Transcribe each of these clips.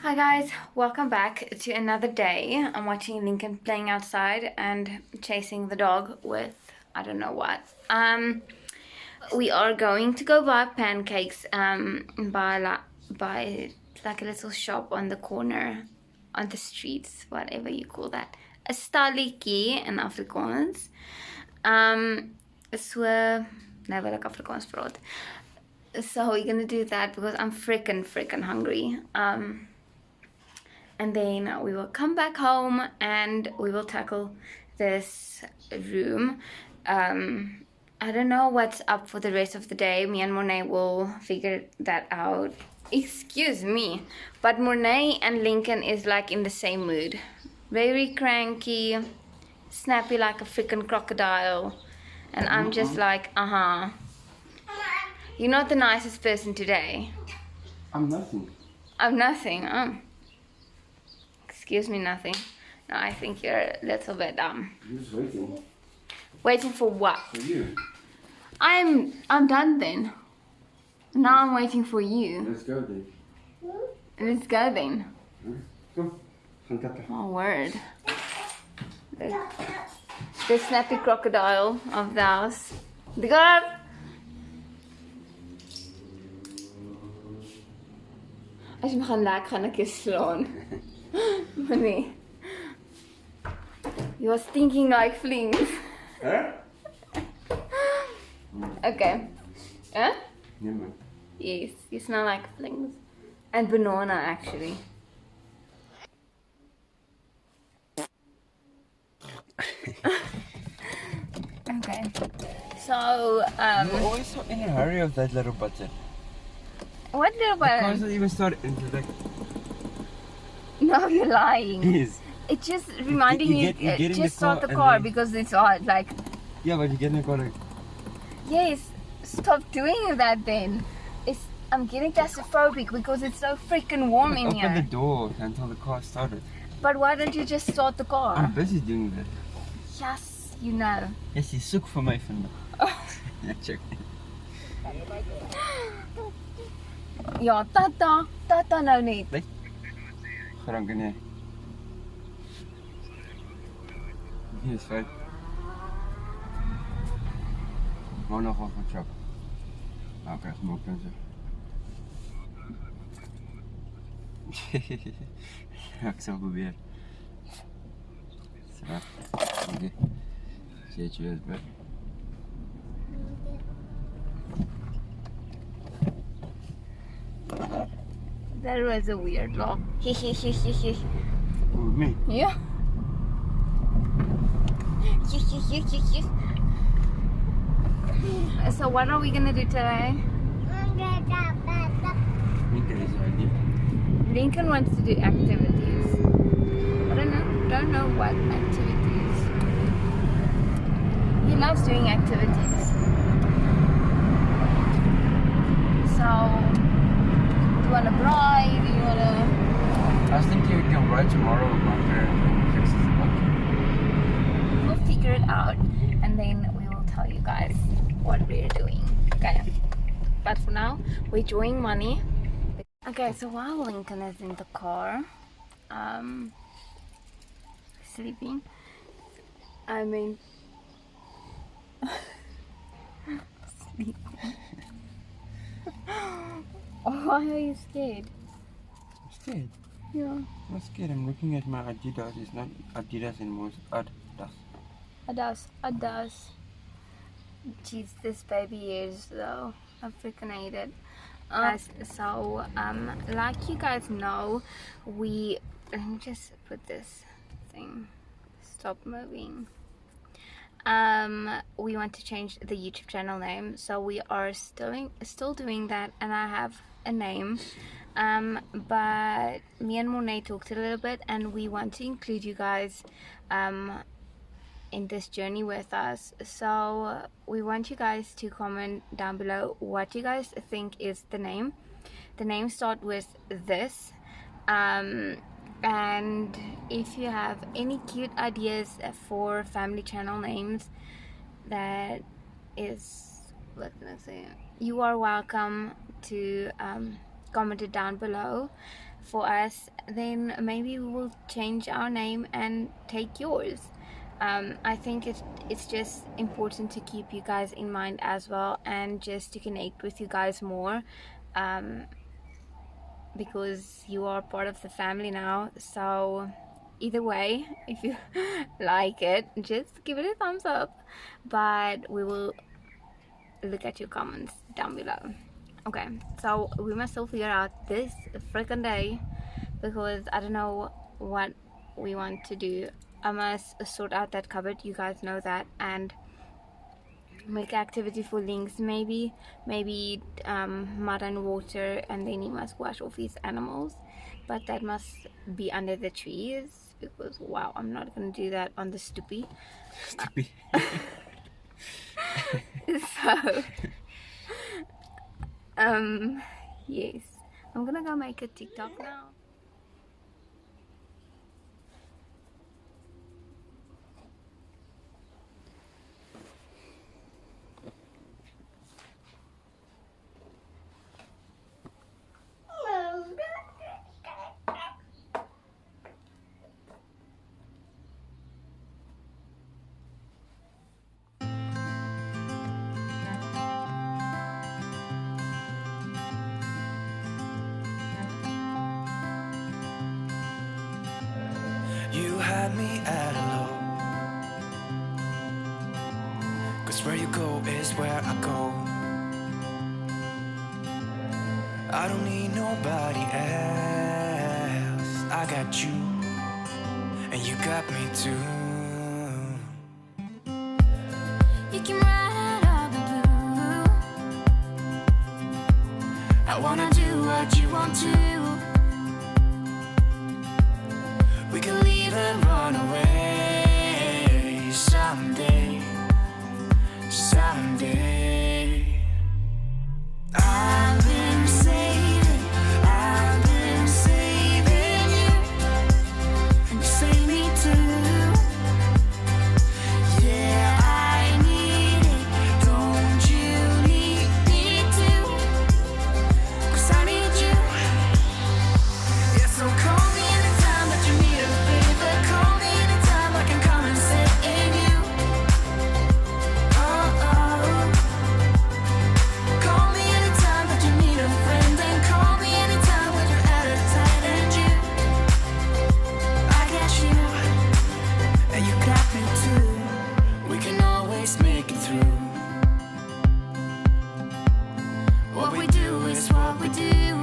Hi guys, welcome back to another day. I'm watching Lincoln playing outside and chasing the dog with I don't know what. We are going to go buy pancakes by like a little shop on the corner on the streets, whatever you call that. A stalletjie in Afrikaans. So nou wil ek Afrikaans praat. So we're gonna do that because I'm freaking hungry. And then we will come back home and we will tackle this room. I don't know what's up for the rest of the day. Me and Monet will figure that out. Excuse me, but Monet and Lincoln is like in the same mood. Very cranky, snappy like a freaking crocodile, and I'm just like, you're not the nicest person today. I'm nothing. I'm nothing. Excuse me, nothing. No, I think you're a little bit I'm just waiting. Waiting for what? For you. I'm done then. Now I'm waiting for you. Let's go then. Let's go then. Kom, gaan kakken. Oh word. The snappy crocodile of the house. The girl. Als je me gaat laten, ga ik je slaan. Money. You're stinking like flings. Huh? Okay. Huh? Nee man. Yes, you smell like flings. And banana actually. Okay. So, You're always so in a hurry of that little button. what little The cars button? don't even start into like... No, you're lying. Yes. It's just reminding You you, get- you get in just the car start the and car then- because it's hot. Like, Yeah, but you get in the car like... yes, stop doing that then. I'm getting claustrophobic because it's so freaking warm in Open the here. door until the car started. But why don't you just start the car? I'm busy doing that. Yes, you know. Yes, jy soek vir my vandag. Ja, check. Ja, tata nou net. Granke nee. Hier is feit. Maandag af van shop. Okay, smoke dan so. Ek sal probeer. So. Okay. Cheers, bro. That was a weird laugh. Who, me? Yeah. So what are we gonna do today? Minke is a idea. Lincoln wants to do activities. I don't know what activities. He loves doing activities. So, do you wanna ride? Do you wanna? I was thinking we can ride tomorrow with my parents and fix this up. We'll figure it out, and then we will tell you guys what we're doing. Okay. But for now, we're enjoying money. Okay, so while Lincoln is in the car, sleeping, I mean, sleeping. Why are you scared? I'm scared. Yeah. I'm not scared. I'm looking at my Adidas. It's not Adidas anymore. It's Adidas. Adas. Jeez, this baby is though. I freaking hate it. So, like you guys know, let me just put this thing. Stop moving. We want to change the YouTube channel name, so we are still doing that, and I have a name. But me and Monet talked a little bit, and we want to include you guys in this journey with us. So we want you guys to comment down below what you guys think is the name. The name starts with this, and if you have any cute ideas for family channel names, that is, what can I say, you are welcome to comment it down below. for us, then maybe we will change our name and take yours. I think it's just important to keep you guys in mind as well, and just to connect with you guys more, because you are part of the family now. So either way, if you like it, just give it a thumbs up, but we will look at your comments down below. Okay, so we must still figure out this freaking day, because I don't know what we want to do. I must sort out that cupboard, you guys know that, and make activity for Lynx. Maybe mud and water, and then he must wash off his animals, but that must be under the trees, because wow, I'm not gonna do that on the stoopy. So yes, I'm gonna go make a TikTok now. You had me at hello, 'cause where you go is where I go. I don't need nobody else. I got you, and you got me too. You came right out of the blue. I wanna do what you want to. We can leave and run away someday, someday. I've been saving you, and you save me too. Yeah, I need it, don't you need me too? 'Cause I need you. Yeah, so call me anytime that you need a favor. Call me anytime I can come and sit in you. Oh, oh. Call me anytime that you need a friend, and call me anytime when you're out of tight and you. I got you, and you got me too. We can always make it through. What we do is what we do.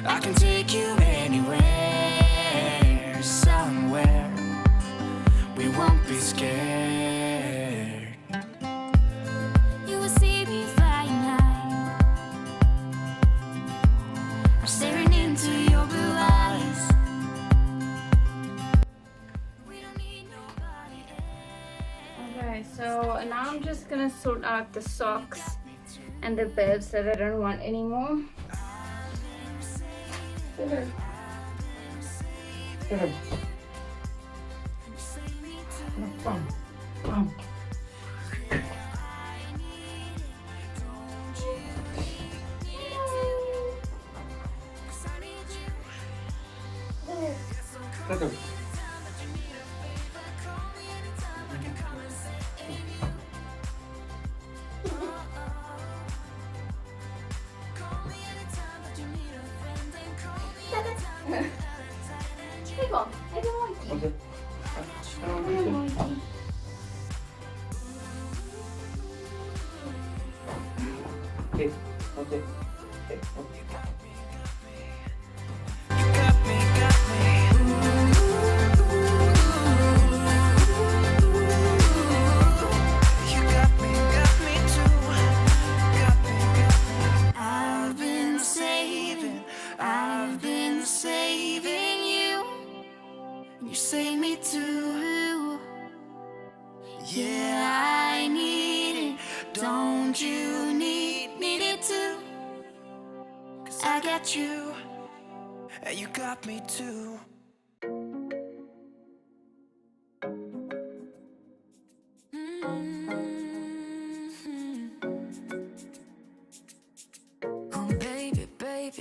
I can take you anywhere, somewhere. We won't be scared. You will see me flying high. I'm staring into your blue eyes. We don't need nobody else. Okay, so now I'm just gonna sort out the socks and the bibs that I don't want anymore. Igo, I don't want you. I don't want you. Okay, okay, okay, okay. You got me, got me. You got me too. Got me. I've been saving you. You save me too. Yeah, I need it. Don't you need it too? 'Cause I got you, and you got me too. Oh, baby, baby.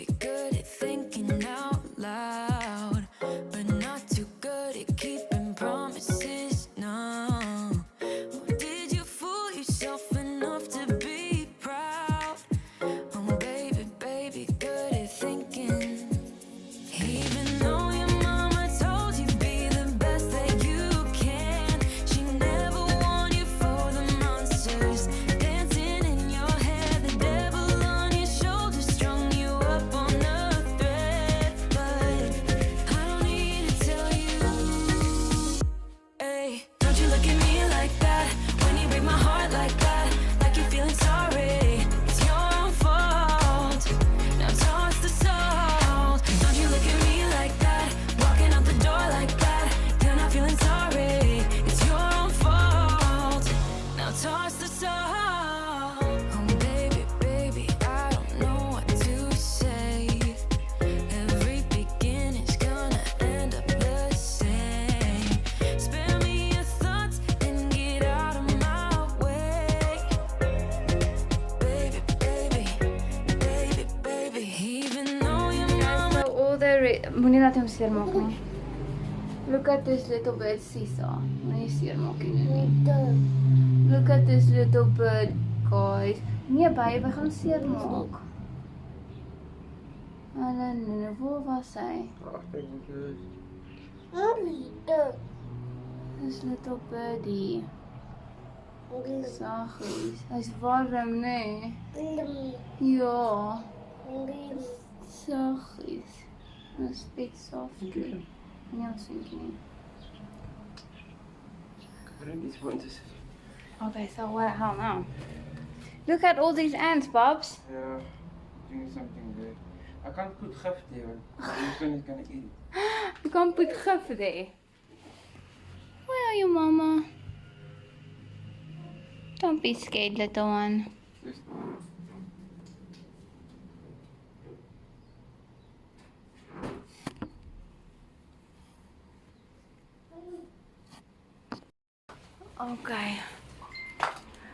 moenie laat hom seermaak nie. Look at this little bird, Sisa. Moenie seermaak nie. Look at this little bird, guys. Nee, baie, we gaan seermaak. Hulle nee, waar was hy? Agter moet jy. This little birdie. Saggies. Hy's warm, nee. Ja. Saggies. Nou spit softly. Nee, ons sink nie. Bring these ones. Okay, so what the hell now? Look at all these ants, Bobs. Yeah, doing something there. I can't put gift there, want I'm gonna eat it. You can't put gif there. Where are you, Mama? Don't be scared, little one. Just Okay.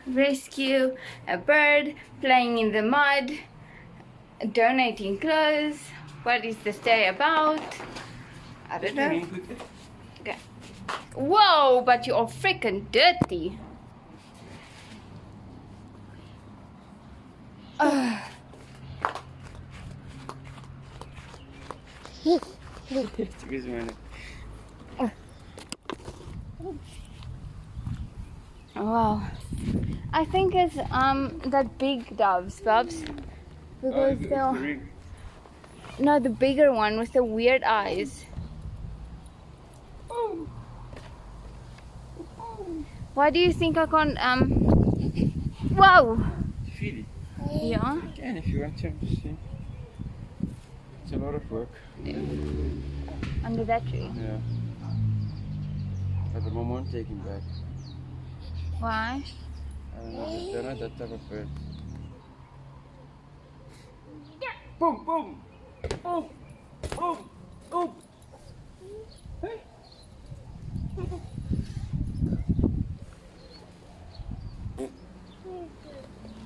Rescue a bird, playing in the mud, donating clothes. What is this day about? I don't know. Okay. Whoa, but you are freaking dirty. Ugh. Excuse me. Wow. I think it's that big doves, Bubs. Because they're no, the bigger one with the weird eyes. Why do you think I can't Whoa! Feed it. Yeah. You can if you want to. See. It's a lot of work. Under that tree. Yeah. But the mom won't take him back. Why? I don't know. They're not that type of bird. Boom, boom, boom, boom, boom. Hey.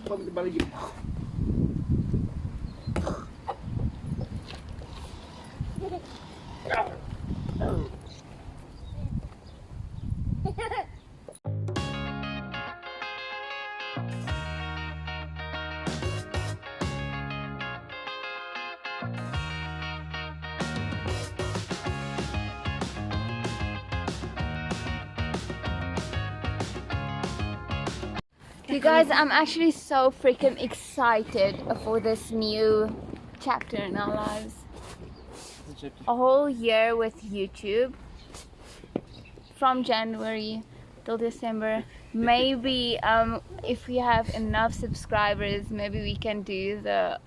Pak de balletje. You guys, I'm actually so freaking excited for this new chapter in our lives. A whole year with YouTube. From January till December. Maybe if we have enough subscribers, maybe we can do the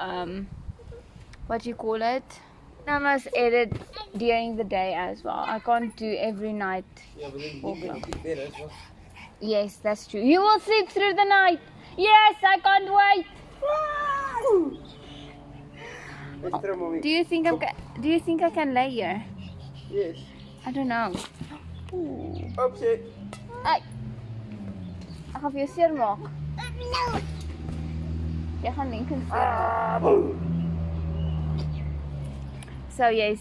what do you call it? I must edit during the day as well. I can't do every night. Yeah, but then you get it better as well. Yes, that's true. You will sleep through the night. Yes, I can't wait. Extra mommy. Do you think I can lay here? Yes. I don't know. Upset. Ai. Ek gaan vir jou seermaak. Jy gaan Lincoln seermaak. So yes.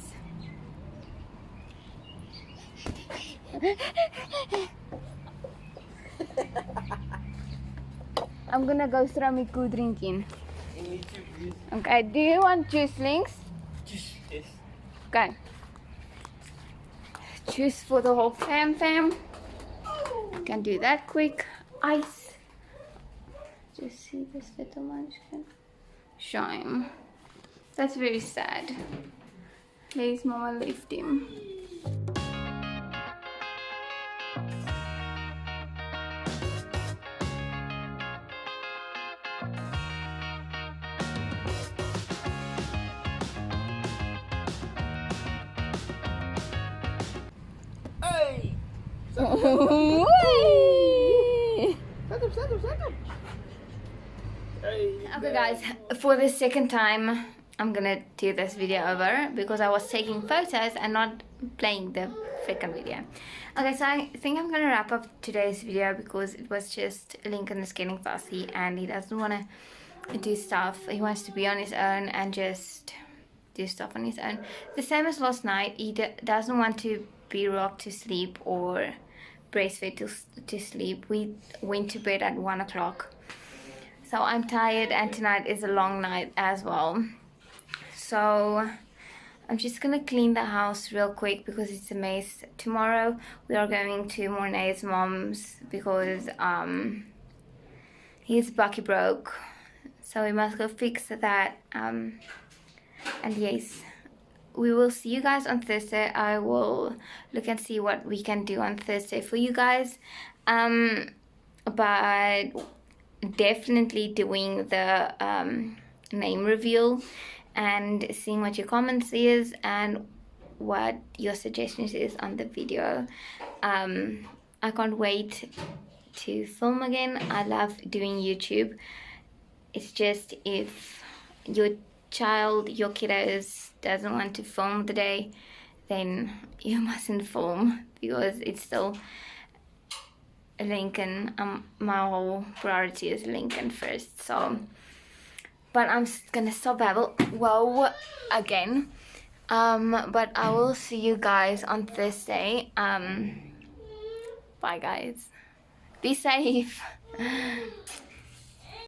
I'm gonna go throw my cool drinking. Okay, do you want juice, Links? Yes. Okay. Juice for the whole fam. Can do that quick. Ice. Just see this little munchkin. Shame. That's very sad. His mama left him. Hey! Set him. Hey. Okay guys, for the second time I'm gonna do this video over because I was taking photos and not playing the freaking video. Okay, so I think I'm gonna wrap up today's video because it was just Lincoln is getting fussy and he doesn't want to do stuff. He wants to be on his own and just do stuff on his own. The same as last night. He doesn't want to be rocked to sleep or breastfed to sleep. We went to bed at 1 o'clock. So I'm tired, and tonight is a long night as well. So I'm just gonna clean the house real quick because it's a mess. Tomorrow we are going to Mornay's mom's because his bucky broke, so we must go fix that. And yes, we will see you guys on Thursday. I will look and see what we can do on Thursday for you guys. But definitely doing the name reveal and seeing what your comments is and what your suggestions is on the video. I can't wait to film again. I love doing YouTube. It's just if your child, your kiddos doesn't want to film the day, then you mustn't film because it's still Lincoln. My whole priority is Lincoln first. So, but I'm gonna stop babble again. But I will see you guys on Thursday. Bye guys, be safe.